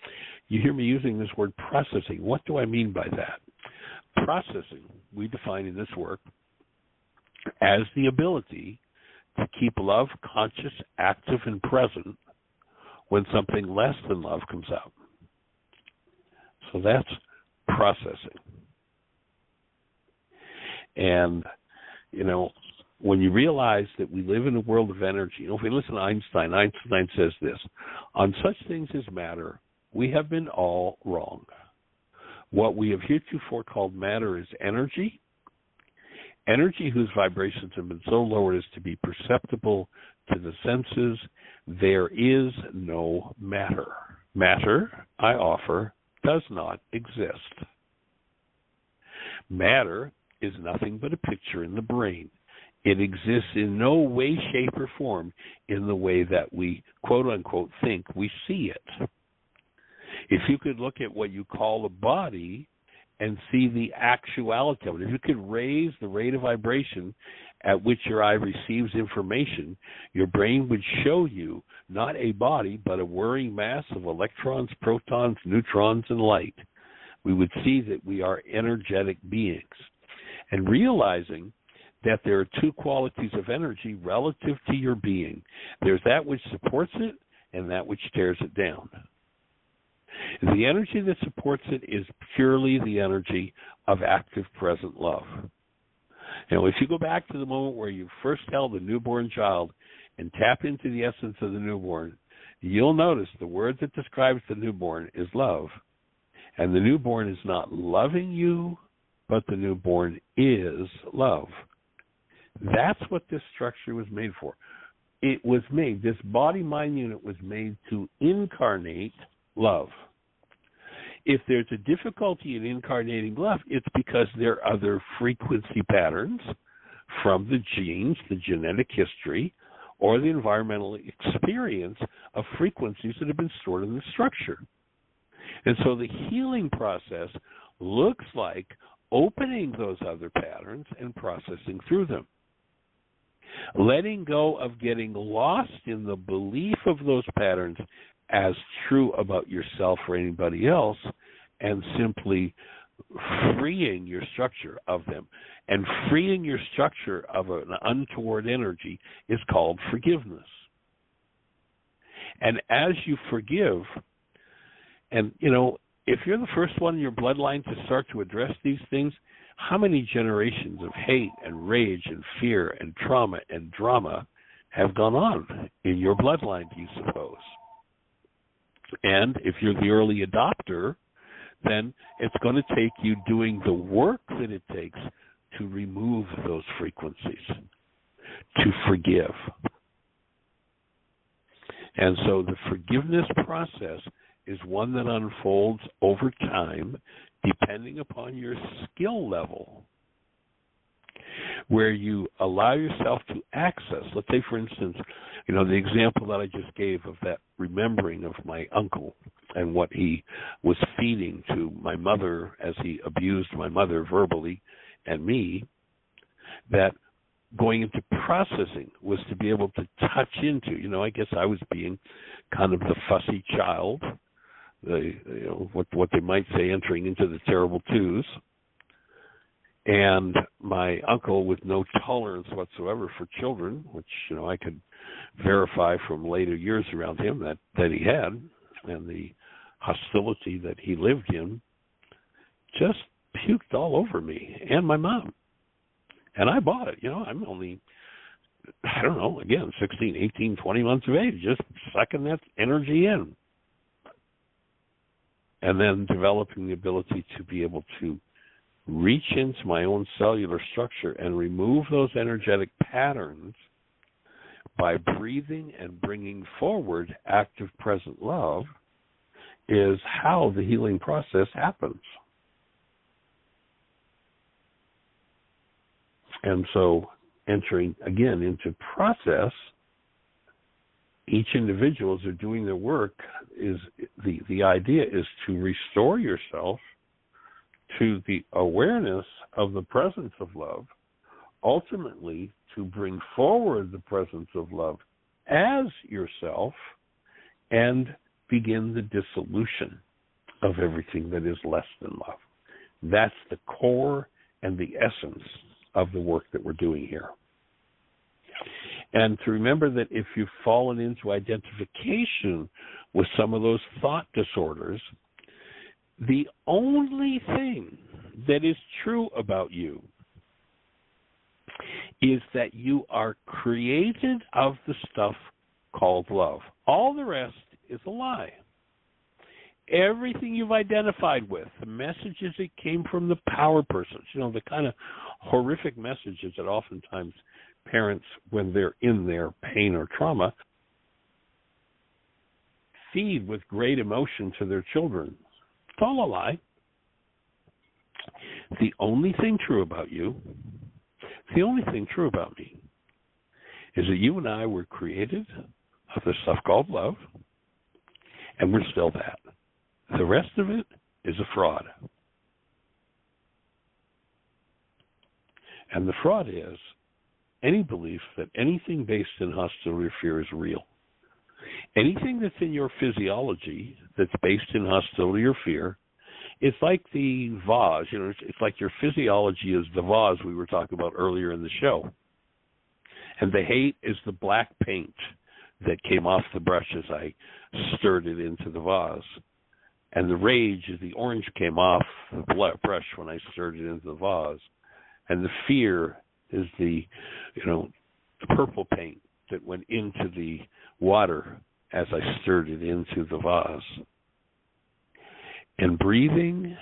you hear me using this word processing. What do I mean by that? Processing, we define in this work as the ability to keep love conscious, active, and present when something less than love comes out. So that's processing. And, when you realize that we live in a world of energy, if we listen to Einstein says this: on such things as matter, we have been all wrong. What we have heretofore called matter is energy whose vibrations have been so lowered as to be perceptible to the senses. There is no matter. Matter, I offer, does not exist. Matter is nothing but a picture in the brain. It exists in no way, shape, or form in the way that we, quote-unquote, think we see it. If you could look at what you call a body and see the actuality of it, if you could raise the rate of vibration at which your eye receives information, your brain would show you not a body, but a whirring mass of electrons, protons, neutrons, and light. We would see that we are energetic beings. And realizing that there are two qualities of energy relative to your being. There's that which supports it and that which tears it down. The energy that supports it is purely the energy of active present love. You know, if you go back to the moment where you first held a newborn child and tap into the essence of the newborn, you'll notice the word that describes the newborn is love. And the newborn is not loving you, but the newborn is love. That's what this structure was made for. It was made, this body-mind unit was made to incarnate love. If there's a difficulty in incarnating love, it's because there are other frequency patterns from the genes, the genetic history, or the environmental experience of frequencies that have been stored in the structure. And so the healing process looks like opening those other patterns and processing through them. Letting go of getting lost in the belief of those patterns as true about yourself or anybody else, and simply freeing your structure of them. And freeing your structure of an untoward energy is called forgiveness. And as you forgive, and, you know, if you're the first one in your bloodline to start to address these things, how many generations of hate and rage and fear and trauma and drama have gone on in your bloodline, do you suppose? And if you're the early adopter, then it's going to take you doing the work that it takes to remove those frequencies, to forgive. And so the forgiveness process is one that unfolds over time depending upon your skill level, where you allow yourself to access. Let's say, for instance, you know, the example that I just gave of that remembering of my uncle and what he was feeding to my mother as he abused my mother verbally and me, that going into processing was to be able to touch into, you know, I guess I was being kind of the fussy child, what they might say, entering into the terrible twos. And my uncle, with no tolerance whatsoever for children, which, you know, I could verify from later years around him that he had, and the hostility that he lived in, just puked all over me and my mom. And I bought it. You know, I'm only, I don't know, again, 16, 18, 20 months of age, just sucking that energy in. And then developing the ability to be able to reach into my own cellular structure and remove those energetic patterns by breathing and bringing forward active present love is how the healing process happens. And so entering again into process, each individual, as they're doing their work, is the idea is to restore yourself to the awareness of the presence of love, ultimately to bring forward the presence of love as yourself and begin the dissolution of everything that is less than love. That's the core and the essence of the work that we're doing here. And to remember that if you've fallen into identification with some of those thought disorders, the only thing that is true about you is that you are created of the stuff called love. All the rest is a lie. Everything you've identified with, the messages that came from the power persons, you know, the kind of horrific messages that oftentimes parents, when they're in their pain or trauma, feed with great emotion to their children. It's all a lie. The only thing true about you, the only thing true about me, is that you and I were created of the stuff called love, and we're still that. The rest of it is a fraud. And the fraud is any belief that anything based in hostility or fear is real. Anything that's in your physiology that's based in hostility or fear, it's like the vase. It's like your physiology is the vase we were talking about earlier in the show. And the hate is the black paint that came off the brush as I stirred it into the vase. And the rage is the orange came off the brush when I stirred it into the vase. And the fear is the purple paint that went into the water as I stirred it into the vase. And breathing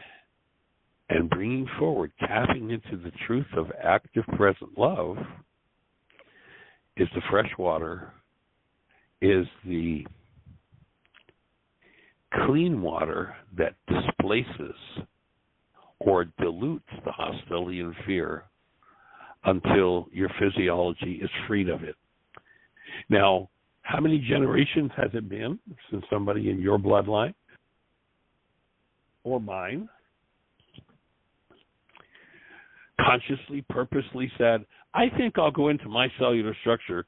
and bringing forward, tapping into the truth of active present love is the fresh water, is the clean water that displaces or dilutes the hostility and fear until your physiology is freed of it. Now, how many generations has it been since somebody in your bloodline or mine consciously, purposely said, I think I'll go into my cellular structure,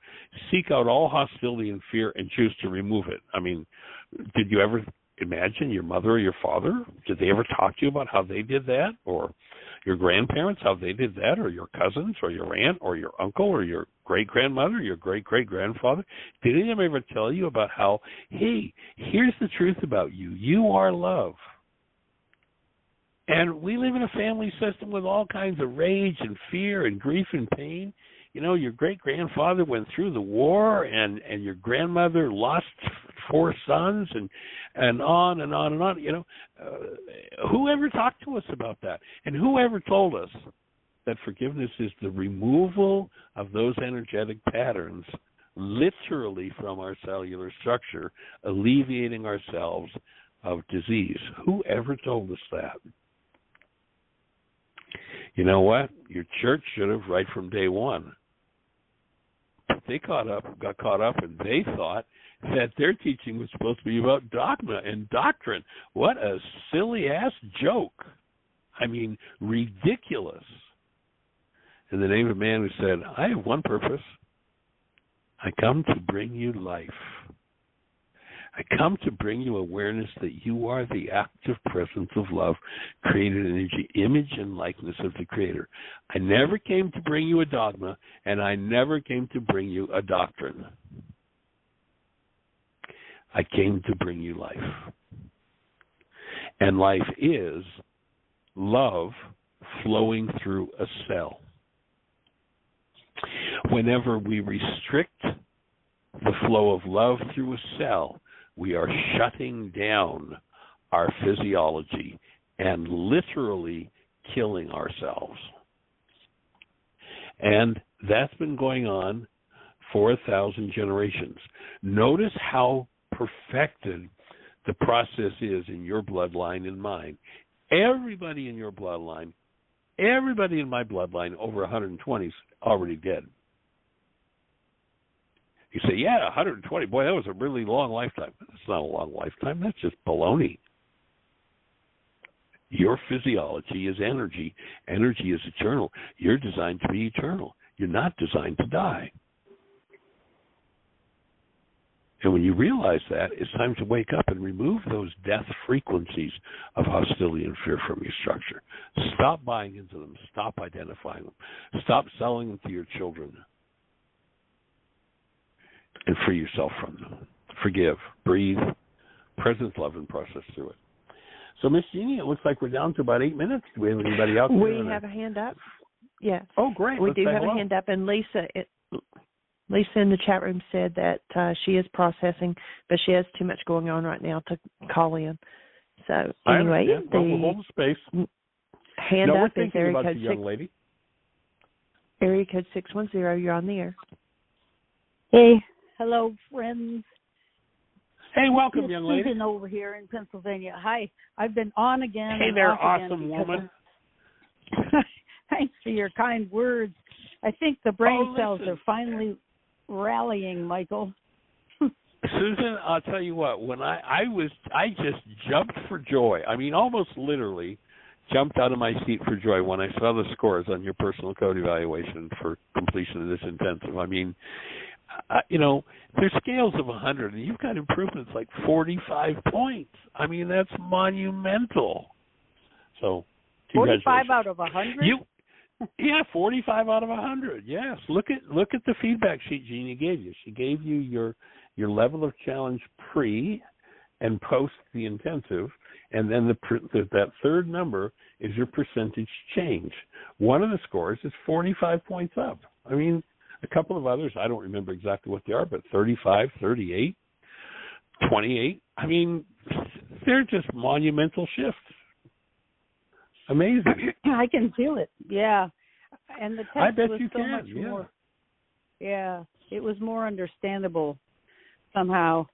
seek out all hostility and fear, and choose to remove it? I mean, did you ever imagine your mother or your father? Did they ever talk to you about how they did that? Or your grandparents, how they did that? Or your cousins, or your aunt, or your uncle, or your great-grandmother, your great-great-grandfather? Did any of them ever tell you about how, hey, here's the truth about you. You are love. And we live in a family system with all kinds of rage and fear and grief and pain. Your great-grandfather went through the war, and your grandmother lost 4 sons, and on and on and on. Whoever talked to us about that? And whoever told us that forgiveness is the removal of those energetic patterns literally from our cellular structure, alleviating ourselves of disease? Whoever told us that? You know what? Your church should have right from day one. But they got caught up, and they thought that their teaching was supposed to be about dogma and doctrine. What a silly-ass joke. I mean, ridiculous. In the name of a man who said, I have one purpose. I come to bring you life. I come to bring you awareness that you are the active presence of love, created in the image and likeness of the Creator. I never came to bring you a dogma, and I never came to bring you a doctrine. I came to bring you life. And life is love flowing through a cell. Whenever we restrict the flow of love through a cell, we are shutting down our physiology and literally killing ourselves. And that's been going on for 1,000 generations. Notice how perfected the process is in your bloodline and mine. Everybody in your bloodline, everybody in my bloodline over 120 is already dead. You say, yeah, 120. Boy, that was a really long lifetime. That's not a long lifetime. That's just baloney. Your physiology is energy. Energy is eternal. You're designed to be eternal. You're not designed to die. And when you realize that, it's time to wake up and remove those death frequencies of hostility and fear from your structure. Stop buying into them. Stop identifying them. Stop selling them to your children. And free yourself from them. Forgive, breathe, present love, and process through it. So, Miss Jeannie, it looks like we're down to about 8 minutes. Do we have anybody else? We have a hand up. Yes. Oh, great. We do have a hand up. And Lisa in the chat room said that she is processing, but she has too much going on right now to call in. So, anyway, we'll hold the space. Hand up we're is area about code the young lady. Area code 610. You're on the air. Hey. Hello, friends. Hey, welcome, young lady. Susan over here in Pennsylvania. Hi. I've been on again. Hey there, awesome woman. Thanks for your kind words. I think the brain cells are finally rallying, Michael. Susan, I'll tell you what. When I just jumped for joy. I mean, almost literally, jumped out of my seat for joy when I saw the scores on your personal code evaluation for completion of this intensive. I mean, there's scales of 100, and you've got improvements like 45 points. I mean, that's monumental. So, 45 out of 100? Yeah, 45 out of 100. Yes. Look at the feedback sheet Jeannie gave you. She gave you your level of challenge pre and post the intensive, and then that third number is your percentage change. One of the scores is 45 points up. I mean, a couple of others, I don't remember exactly what they are, but 35, 38, 28. I mean, they're just monumental shifts. Amazing. I can feel it. Yeah. And the text I bet was you so can. much more. Yeah. It was more understandable somehow.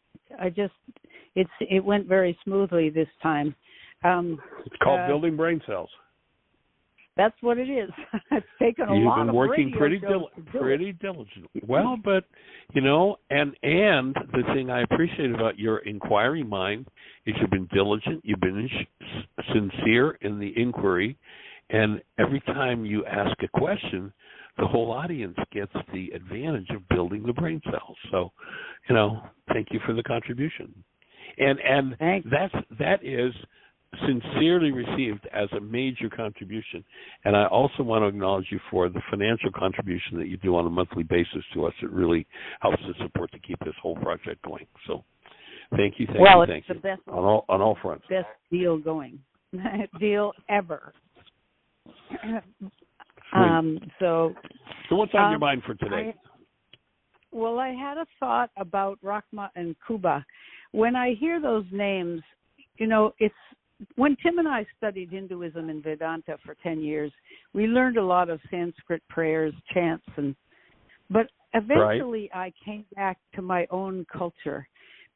It went very smoothly this time. It's called building brain cells. That's what it is. It's taken a You've lot been of working pretty pretty diligently. Well, but and the thing I appreciate about your inquiry mind is you've been diligent, you've been sincere in the inquiry, and every time you ask a question, the whole audience gets the advantage of building the brain cells. So, thank you for the contribution. And that is sincerely received as a major contribution. And I also want to acknowledge you for the financial contribution that you do on a monthly basis to us. It really helps us support to keep this whole project going. So thank you, thank you. It's the best on all fronts. Best deal going. Deal ever. So what's on your mind for today? I had a thought about Rachma and Kuba. When I hear those names, it's when Tim and I studied Hinduism and Vedanta for 10 years, we learned a lot of Sanskrit prayers, chants, but eventually I came back to my own culture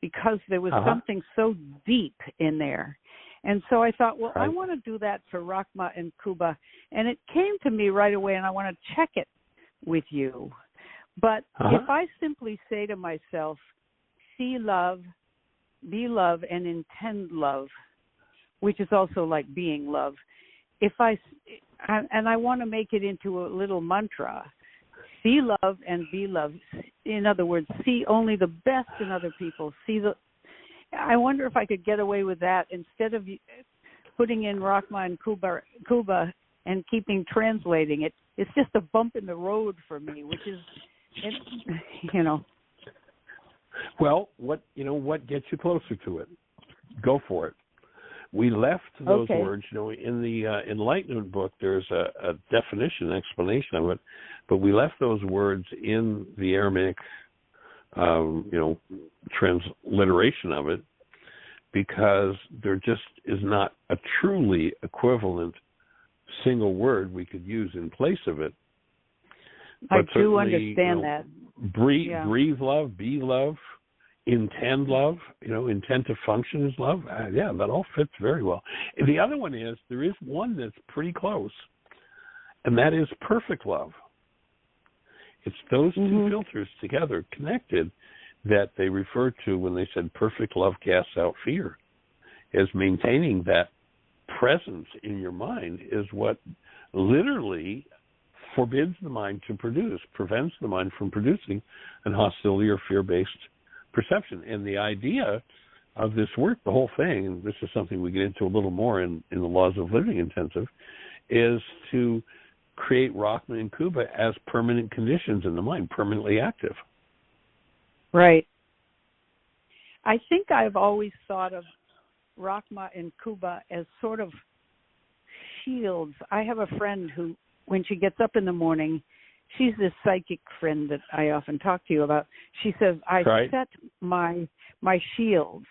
because there was something so deep in there. And so I thought, I want to do that for Rachma and Kuba. And it came to me right away, and I want to check it with you. But if I simply say to myself, see love, be love, and intend love, which is also like being love, and I want to make it into a little mantra, see love and be love. In other words, see only the best in other people. I wonder if I could get away with that instead of putting in Rachma and Kuba and translating it. It's just a bump in the road for me, which is, Well, what gets you closer to it? Go for it. We left those words, in the Enlightenment book. There's a definition, explanation of it, but we left those words in the Aramaic, transliteration of it, because there just is not a truly equivalent single word we could use in place of it. But I do understand that. Breathe love, be love, intend love, intent to function is love. That all fits very well. And the other one is, there is one that's pretty close, and that is perfect love. It's those two filters together, connected, that they refer to when they said perfect love casts out fear. As maintaining that presence in your mind is what literally forbids the mind to produce, prevents the mind from producing an hostility or fear-based perception. And the idea of this work, the whole thing, and this is something we get into a little more in the Laws of Living Intensive, is to create Rachma and Kuba as permanent conditions in the mind, permanently active. Right. I think I've always thought of Rachma and Kuba as sort of shields. I have a friend who, when she gets up in the morning, she's this psychic friend that I often talk to you about. She says, I set my shields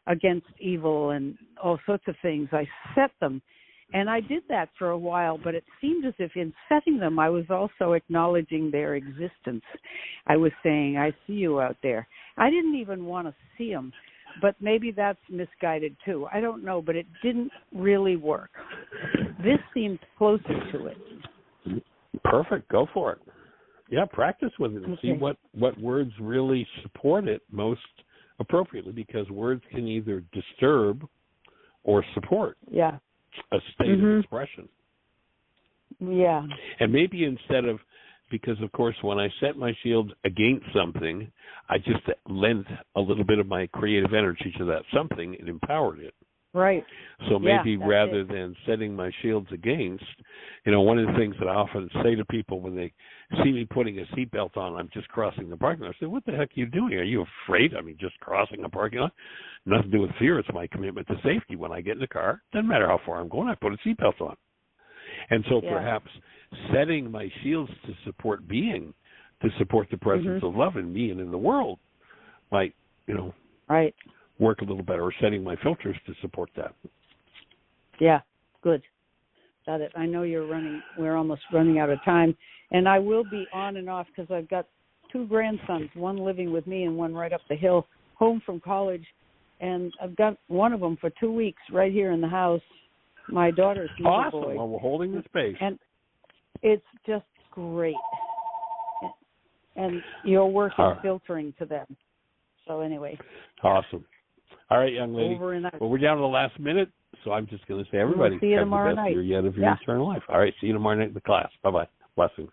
against evil and all sorts of things. I set them. And I did that for a while, but it seemed as if in setting them, I was also acknowledging their existence. I was saying, I see you out there. I didn't even want to see them, but maybe that's misguided too. I don't know, but it didn't really work. This seemed closer to it. Perfect. Go for it. Yeah, practice with it and see what words really support it most appropriately, because words can either disturb or support. Yeah. a state of expression. Yeah. And maybe instead of, because of course when I set my shield against something, I just lent a little bit of my creative energy to that something and empowered it. Right. So maybe rather than setting my shields against, one of the things that I often say to people when they see me putting a seatbelt on, I'm just crossing the parking lot. I say, what the heck are you doing? Are you afraid? I mean, just crossing a parking lot? Nothing to do with fear. It's my commitment to safety. When I get in the car, doesn't matter how far I'm going, I put a seatbelt on. And so perhaps setting my shields to support being, to support the presence of love in me and in the world might, right, work a little better, or setting my filters to support that. Yeah, good. Got it. I know we're almost running out of time, and I will be on and off because I've got 2 grandsons, one living with me and one right up the hill, home from college, and I've got one of them for 2 weeks right here in the house. My daughter's little boy. Awesome. Well, we're holding the space. And it's just great. And your work is filtering to them. So anyway. Awesome. All right, young lady. Over and out. Well, we're down to the last minute, so I'm just going to say, everybody, we'll see you have tomorrow the best night. year yet of your eternal life. All right, see you tomorrow night in the class. Bye-bye. Blessings.